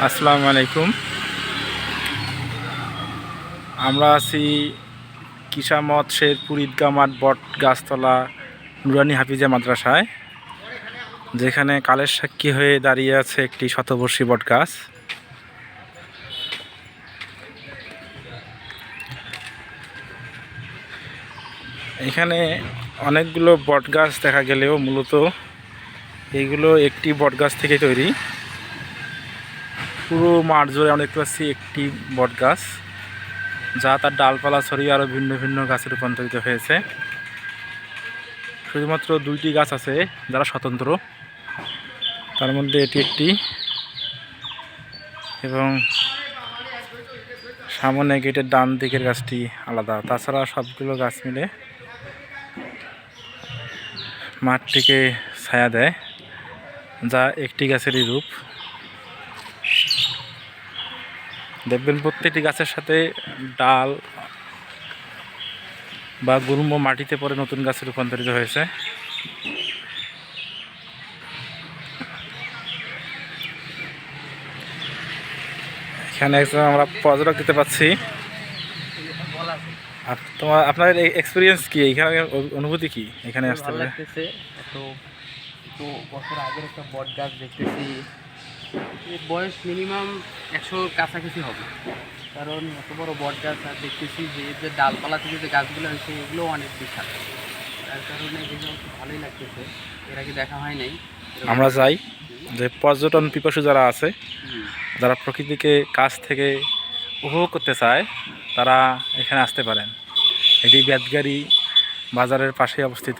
আসসালামু আলাইকুম। আমরা আছি কিসামত শেরপুর ঈদগাহ মাঠ বট গাছতলা নুরানি হাফিজা মাদ্রাসায়, যেখানে কালের সাক্ষী হয়ে দাঁড়িয়ে আছে একটি শতবর্ষী বট গাছ। এখানে অনেকগুলো বট গাছ দেখা গেলেও মূলত এইগুলো একটি বট গাছ থেকে তৈরি। পুরো মাঠ জুড়ে অনেক পাচ্ছি একটি বট গাছ, যা তার ডালপালা ছড়িয়ে আরও ভিন্ন ভিন্ন গাছে রূপান্তরিত হয়েছে। শুধুমাত্র দুইটি গাছ আছে যারা স্বতন্ত্র, তার মধ্যে এটি একটি, এবং সামনে গেটের ডান দিকের গাছটি আলাদা। তাছাড়া সবগুলো গাছ মিলে মাঠটিকে ছায়া দেয়, যা একটি গাছেরই রূপ। দেখবেন প্রত্যেকটি গাছের সাথে ডাল বা গুল্ম মাটিতে পড়ে নতুন গাছে রূপান্তরিত হয়েছে। এখানে একজন আমরা পর্যটক দিতে পাচ্ছি। আপনার এক্সপিরিয়েন্স কি, এখানে অনুভূতি কি এখানে আসতে পারে? তো বছর আগের একটা বট গাছ দেখতেছি, এর বয়স মিনিমাম 100 কাছাকাছি হবে। কারণ এত বড় বট গাছ, আর দেখতেছি যে এর যে ডালপালা থেকে যে গাছগুলো হয়েছে এগুলোও অনেক বিশাল। তার কারণে এগুলো খুব ভালোই লাগতেছে, এর আগে দেখা হয় নাই। আমরা চাই যে পর্যটন পিপাসু যারা আছে, যারা প্রকৃতিকে কাছ থেকে উপভোগ করতে চায়, তারা এখানে আসতে পারেন। এটি বেতগাড়ি বাজারের পাশে অবস্থিত।